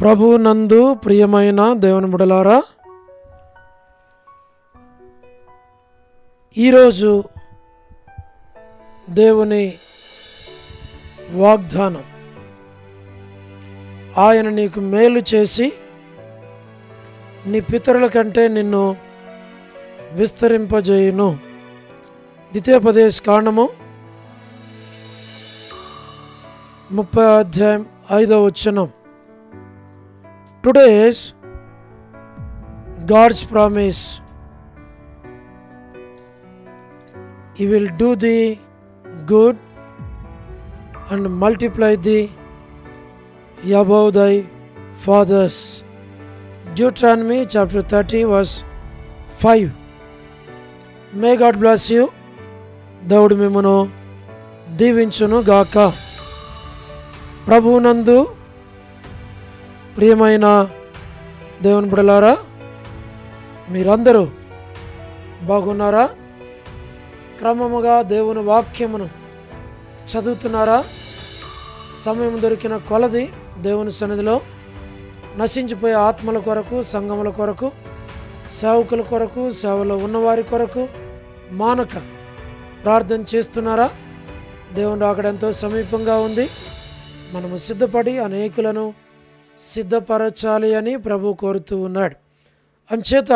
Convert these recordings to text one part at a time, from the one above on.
ప్రభువునందు ప్రియమైన దేవుని బిడ్డలారా, ఈరోజు దేవుని వాగ్దానం, ఆయన నీకు మేలు చేసి నీ పితరుల కంటే నిన్ను విస్తరింపజేయును. ద్వితీయోపదేశ కాండము 30వ అధ్యాయం 5వ వచనం. Today's God's promise, He will do thee good and multiply thee above thy fathers. Deuteronomy chapter 30 verse 5. May God bless you. దేవుడు మిమ్మును దీవించును గాక. ప్రభువునందు ప్రియమైన దేవుని బిడ్డలారా, మీరందరూ బాగున్నారా? క్రమముగా దేవుని వాక్యమును చదువుతున్నారా? సమయం దొరికిన కొలది దేవుని సన్నిధిలో నశించిపోయే ఆత్మల కొరకు, సంఘముల కొరకు, సేవకుల కొరకు, సేవలో ఉన్నవారి కొరకు మానక ప్రార్థన చేస్తున్నారా? దేవుని రాకడ ఎంతో సమీపంగా ఉంది. మనము సిద్ధపడి అనేకులను సిద్ధపరచాలి అని ప్రభు కోరుతూ ఉన్నాడు. అంచేత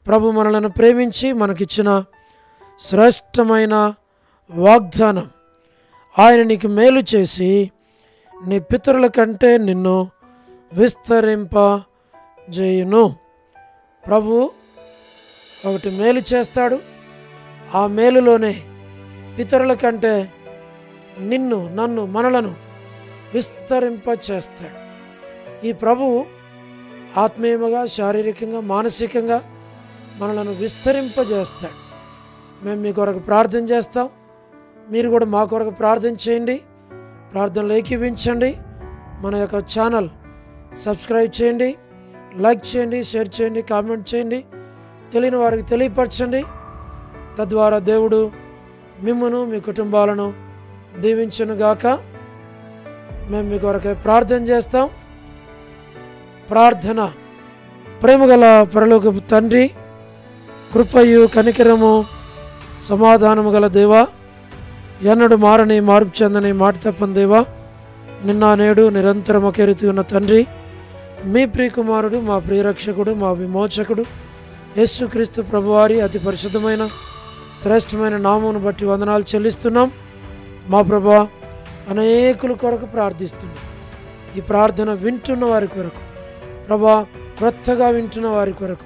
ప్రభు మనలను ప్రేమించి మనకిచ్చిన శ్రేష్టమైన వాగ్దానం, ఆయన నీకు మేలు చేసి నీ పితరుల కంటే నిన్ను విస్తరింపజేయును. ప్రభు ఒకటి మేలు చేస్తాడు. ఆ మేలులోనే పితరుల కంటే నిన్ను, నన్ను, మనలను విస్తరింపచేస్తాడు. ఈ ప్రభువు ఆత్మీయముగా, శారీరకంగా, మానసికంగా మనలను విస్తరింపజేస్తాడు. మేము మీ కొరకు ప్రార్థన చేస్తాం. మీరు కూడా మా కొరకు ప్రార్థన చేయండి. ప్రార్థనలు ఏకీవించండి. మన యొక్క ఛానల్ సబ్స్క్రైబ్ చేయండి, లైక్ చేయండి, షేర్ చేయండి, కామెంట్ చేయండి, తెలియని వారికి తెలియపరచండి. తద్వారా దేవుడు మిమ్మును, మీ కుటుంబాలను దీవించునుగాక. మేము మీ కొరకే ప్రార్థన చేస్తాం. ప్రార్థన. ప్రేమగల పరలోకపు తండ్రి, కృపయు కనికరము సమాధానము గల దేవా, ఎన్నడు మారని, మార్పు చెందని, మాట తప్పని దేవా, నిన్న నేడు నిరంతరం ఒకే రీతి ఉన్న తండ్రి, మీ ప్రియకుమారుడు, మా ప్రియరక్షకుడు, మా విమోచకుడు యేసుక్రీస్తు ప్రభువారి అతి పరిశుద్ధమైన శ్రేష్టమైన నామమును బట్టి వందనాలు చెల్లిస్తున్నాం. మా ప్రభా, అనేకుల కొరకు ప్రార్థిస్తున్నాం. ఈ ప్రార్థన వింటున్న వారి కొరకు ప్రభా, క్రొత్తగా వింటున్న వారి కొరకు,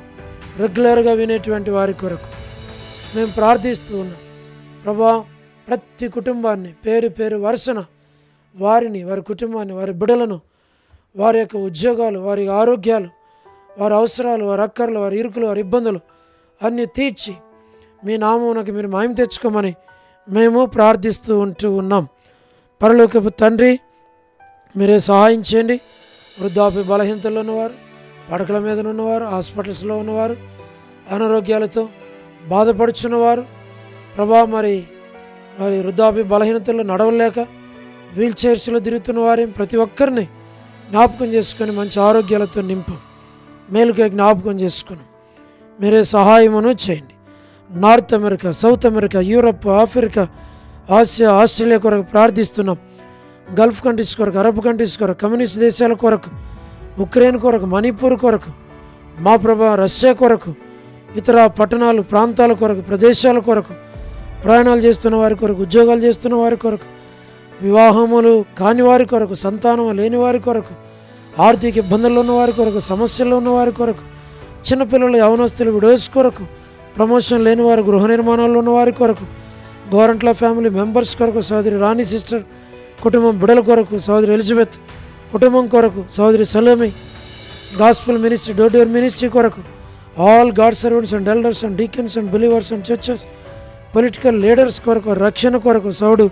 రెగ్యులర్గా వినేటువంటి వారి కొరకు మేము ప్రార్థిస్తూ ఉన్నాం. ప్రభా, ప్రతి కుటుంబాన్ని పేరు పేరు వరుసన వారిని, వారి కుటుంబాన్ని, వారి బిడ్డలను, వారి యొక్క ఉద్యోగాలు, వారి ఆరోగ్యాలు, వారి అవసరాలు, వారి అక్కర్లు, వారి ఇరుకులు, వారి ఇబ్బందులు అన్నీ తీర్చి మీ నామమునకు మీరు మహిమ తెచ్చుకోమని మేము ప్రార్థిస్తూ ఉన్నాం. పరలోకపు తండ్రి, మీరే సహాయం చేయండి. వృద్ధాప్య బలహీనతల్లో ఉన్నవారు, పడకల మీద ఉన్నవారు, హాస్పిటల్స్లో ఉన్నవారు, అనారోగ్యాలతో బాధపడుచున్నవారు ప్రభా, మరి వృద్ధాప్య బలహీనతల్లో నడవలేక వీల్ చైర్స్లో తిరుగుతున్న వారిని ప్రతి ఒక్కరిని జ్ఞాపకం చేసుకొని మంచి ఆరోగ్యాలతో నింపం, మేలుగా జ్ఞాపకం చేసుకుని మీరే సహాయమును చేయండి. North America, south America, Europe, Africa, Asia, Australia కొరకు ప్రార్థిస్తున్నాం. గల్ఫ్ కంట్రీస్ కొరకు, అరబ్ కంట్రీస్ కొరకు, కమ్యూనిస్ట్ దేశాల కొరకు, ఉక్రెయిన్ కొరకు, మణిపూర్ కొరకు, మా ప్రభా, రష్యా కొరకు, ఇతర పట్టణాలు, ప్రాంతాల కొరకు, ప్రదేశాల కొరకు, ప్రయాణాలు చేస్తున్న వారి కొరకు, ఉద్యోగాలు చేస్తున్న వారి కొరకు, వివాహములు కాని వారి కొరకు, సంతానం లేని వారి కొరకు, ఆర్థిక ఇబ్బందుల్లో ఉన్న వారి కొరకు, సమస్యల్లో ఉన్న వారి కొరకు, చిన్నపిల్లలు, యవనస్తులు, విడోస్ కొరకు, ప్రమోషన్ లేని వారు, గృహ నిర్మాణాల్లో ఉన్న వారి కొరకు, గోరంట్ల ఫ్యామిలీ మెంబర్స్ కొరకు, సోదరి రాణి సిస్టర్ కుటుంబం బిడ్డల కొరకు, సోదరి ఎలిజబెత్ కుటుంబం కొరకు, సోదరి Salome gospel ministry, door to door ministry కొరకు, all god servants and elders and deacons and believers and churches, political leaders కొరకు, రక్షణ కొరకు, సౌడు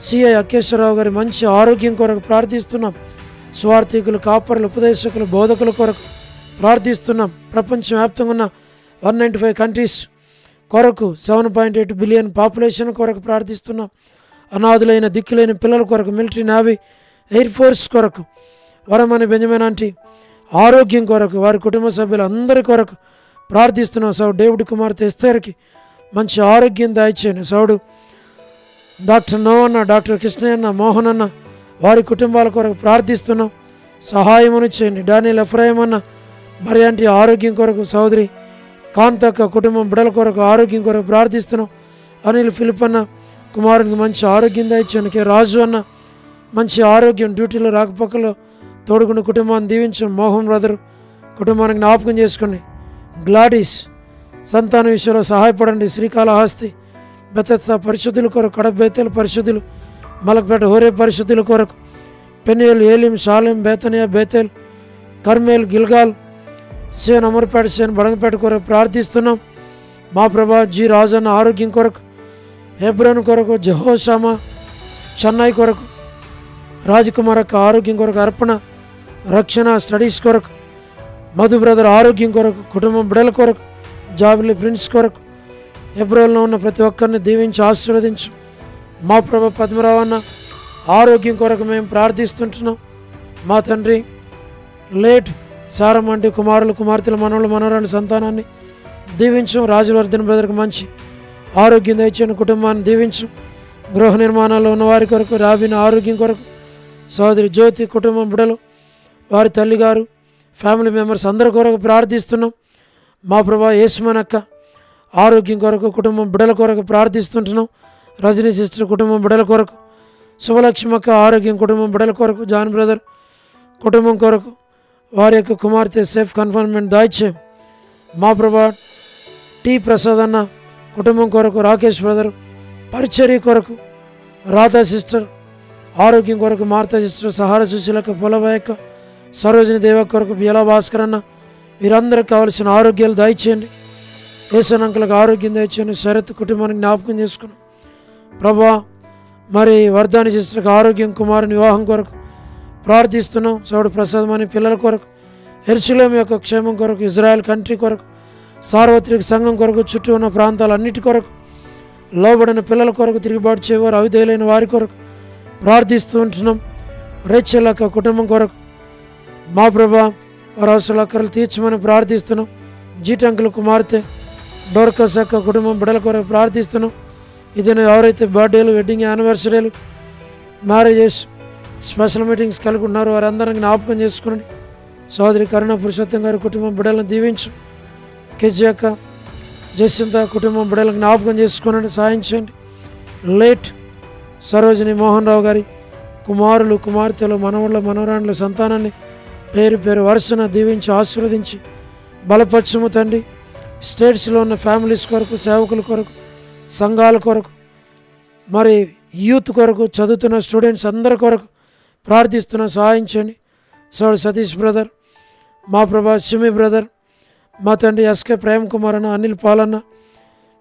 సిఐ అకేశ్వరరావు గారి మంచి ఆరోగ్యం కొరకు ప్రార్థిస్తున్నాం. స్వార్థికులు, కాపరులు, ఉపదేశకులు, బోధకుల కొరకు ప్రార్థిస్తున్నాం. ప్రపంచవ్యాప్తంగా ఉన్న 195 కంట్రీస్ కొరకు, 7.8 బిలియన్ పాపులేషన్ కొరకు ప్రార్థిస్తున్నాం. అనాథులైన, దిక్కులైన పిల్లల కొరకు, మిలిటరీ, నేవీ, ఎయిర్ ఫోర్స్ కొరకు, వరమని బెంజమిన్ ఆంటీ ఆరోగ్యం కొరకు, వారి కుటుంబ సభ్యులు అందరి కొరకు ప్రార్థిస్తున్నాం. సౌడు డేవిడ్ కుమార్తె ఎస్తేర్కి మంచి ఆరోగ్యం దయచేయండి. సౌడు డాక్టర్ నోవన్న, డాక్టర్ కృష్ణయ్యన్న, మోహన్ అన్న వారి కుటుంబాల కొరకు ప్రార్థిస్తున్నాం. సహాయమును చేయండి. డానియల్ ఎఫ్రాయిం అన్న మరి ఆంటీ ఆరోగ్యం కొరకు, సోదరి కాంతక్క కుటుంబం బిడల కొరకు ఆరోగ్యం కొరకు ప్రార్థిస్తున్నాం. అనిల్ ఫిలిప్ అన్న కుమారునికి మంచి ఆరోగ్యం దయచేయండి. రాజు అన్న మంచి ఆరోగ్యం, డ్యూటీలో రాకపోకలో తోడుకుని కుటుంబాన్ని దీవించండి. మోహన్ బ్రదర్ కుటుంబానికి జ్ఞాపకం చేసుకోండి. గ్లాడీస్ సంతాన విషయంలో సహాయపడండి. శ్రీకాళహస్తి బెతస్తా పరిశుద్ధుల కొరకు, కడప బేతేలు పరిశుద్ధులు, మలక్పేట హోరే పరిశుద్ధుల కొరకు, పెనియల్, ఏలిం, షాలెం, బేతనియా, బేతేల్, కర్మేల్, గిల్గాల్, సేన్, అమర్పేట, సేన్, బడంగపేట కొరకు ప్రార్థిస్తున్నాం. మా ప్రభా జి రాజన్న ఆరోగ్యం కొరకు, హెబ్రోన్ కొరకు, జెహోషామా చెన్నై కొరకు, రాజకుమార్ యొక్క ఆరోగ్యం కొరకు, అర్పణ రక్షణ స్టడీస్ కొరకు, మధు బ్రదర్ ఆరోగ్యం కొరకు, కుటుంబం బిడల కొరకు, జాబిలి ప్రిన్స్ కొరకు, హెబ్రోన్లో ఉన్న ప్రతి ఒక్కరిని దీవించి ఆశీర్వదించు. మా ప్రభ పద్మరావు అన్న ఆరోగ్యం కొరకు మేము ప్రార్థిస్తుంటున్నాం. మా తండ్రి లేట్ సారమంటి కుమారులు, కుమార్తెలు, మనవలు, మనవరాలు సంతానాన్ని దీవించు. రాజవర్ధన్ బ్రదర్కి మంచి ఆరోగ్యం దయచేయండి. కుటుంబాన్ని దీవించు. గృహ నిర్మాణాల్లో ఉన్నవారి కొరకు, రాబిన ఆరోగ్యం కొరకు, సోదరి జ్యోతి కుటుంబం బిడలు, వారి తల్లిగారు, ఫ్యామిలీ మెంబర్స్ అందరి కొరకు ప్రార్థిస్తున్నాం. మా ప్రభా యేసుమనక్క ఆరోగ్యం కొరకు, కుటుంబం బిడల కొరకు ప్రార్థిస్తుంటున్నాం. రజనీ సిస్టర్ కుటుంబం బిడల కొరకు, శుభలక్ష్మక్క ఆరోగ్యం కుటుంబం బిడల కొరకు, జాన్ బ్రదర్ కుటుంబం కొరకు, వారి యొక్క కుమార్తె సేఫ్ కన్ఫర్మెంట్ దాయిచ్చేయం. మా ప్రభా టి ప్రసాద్ అన్న కుటుంబం కొరకు, రాకేష్ బ్రదర్ పరిచర్య కొరకు, రాధా సిస్టర్ ఆరోగ్యం కొరకు, మార్తా సిస్టర్, సహార సుశీలక, పొలవాయక్క, సరోజిని దేవ కొరకు, బియలా భాస్కర్ అన్న వీరందరికి కావాల్సిన ఆరోగ్యాలు దయచేయండి. ఏసన్ అంకులకు ఆరోగ్యం దయచేయండి. శరత్ కుటుంబానికి జ్ఞాపకం చేసుకున్నాం. ప్రభా మరి వర్ధాని సిస్టర్కి ఆరోగ్యం, కుమారుని వివాహం కొరకు ప్రార్థిస్తున్నాం. సౌడు ప్రసాద్ అని పిల్లల కొరకు, ఎరుసలేం యొక్క క్షేమం కొరకు, ఇజ్రాయెల్ కంట్రీ కొరకు, సార్వత్రిక సంఘం కొరకు, చుట్టూ ఉన్న ప్రాంతాలన్నిటి కొరకు, లోబడిన పిల్లల కొరకు, తిరుగుబాటు చేయవారు అవిధేయులైన వారి కొరకు ప్రార్థిస్తూ ఉంటున్నాం. రేచెల్ యొక్క కుటుంబం కొరకు మా ప్రభా వారి అవసరాల అక్కర్లు తీర్చమని ప్రార్థిస్తున్నాం. జీటంకుల కుమార్తె డోర్కస్ యొక్క కుటుంబం బిడల కొరకు ప్రార్థిస్తున్నాం. ఇదే ఎవరైతే బర్త్డేలు, వెడ్డింగ్ యానివర్సరీలు, మ్యారేజెస్, స్పెషల్ మీటింగ్స్ కలిగి ఉన్నారో వారందరినీ జ్ఞాపకం చేసుకోండి. సోదరి కరుణ పురుషోత్తం గారి కుటుంబం బిడ్డలను దీవించు. కేజీ యొక్క జస్యంత కుటుంబం బిడ్డలను జ్ఞాపకం చేసుకోనండి, సాయం చేయండి. లేట్ సరోజిని మోహన్ రావు గారి కుమారులు, కుమార్తెలు, మనవళ్ళ, మనవరాండ్ల సంతానాన్ని పేరు పేరు వరుసన దీవించి ఆశీర్వదించి బలపరచము తండ్రి. స్టేట్స్లో ఉన్న ఫ్యామిలీస్ కొరకు, సేవకుల కొరకు, సంఘాల కొరకు, మరి యూత్ కొరకు, చదువుతున్న స్టూడెంట్స్ అందరి కొరకు ప్రార్థిస్తున్న సహాయం చేయండి. సోడు సతీష్ బ్రదర్, మా ప్రభా సిమి బ్రదర్, మా తండ్రి ఎస్కే ప్రేమ్ కుమార్ అన్న, అనిల్ పాలన్న,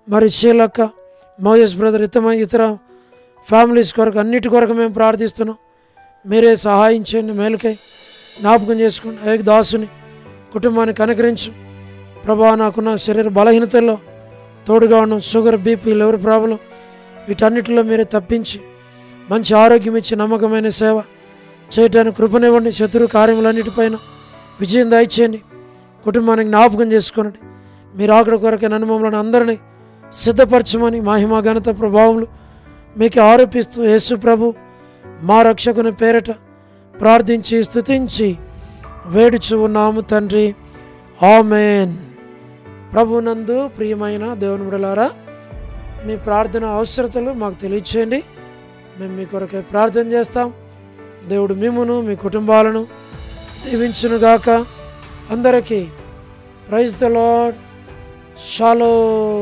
మరి షీలక్క, మోయస్ బ్రదర్, ఇతర ఫ్యామిలీస్ కొరకు అన్నిటి కొరకు మేము ప్రార్థిస్తున్నాం. మీరే సహాయం చేయండి. మేలుకై జ్ఞాపకం చేసుకోండి. అయ్యకు దాసుని కుటుంబాన్ని కనుకరించు ప్రభా. నాకున్న శరీర బలహీనతల్లో తోడుగా ఉన్న షుగర్, బీపీ, లివర్ ప్రాబ్లం వీటన్నిటిలో మీరే తప్పించి మంచి ఆరోగ్యం ఇచ్చి నమ్మకమైన సేవ చేయడానికి కృపనివ్వండి. శత్రు కార్యములన్నిటిపైన విజయం దయచేయండి. కుటుంబానికి జ్ఞాపకం చేసుకోనండి. మీరు ఆకడ కొరకే నన్ను మమ్మల్ని అందరినీ సిద్ధపరచమని మహిమ ఘనత ప్రభావములు మీకు ఆరోపిస్తూ యేసు ప్రభు మా రక్షకుని పేరట ప్రార్థించి స్తుతించి వేడుచు ఉన్నాము తండ్రి. ఆమేన్. ప్రభునందు ప్రియమైన దేవుని బిడ్డలారా, మీ ప్రార్థన అవసరతలు మాకు తెలియచేయండి. మేము మీ కొరకే ప్రార్థన చేస్తాం. దేవుడు మిమ్మును, మీ కుటుంబాలను దీవించునుగాక. అందరికీ ప్రైజ్ ద లార్డ్. షాలోమ్.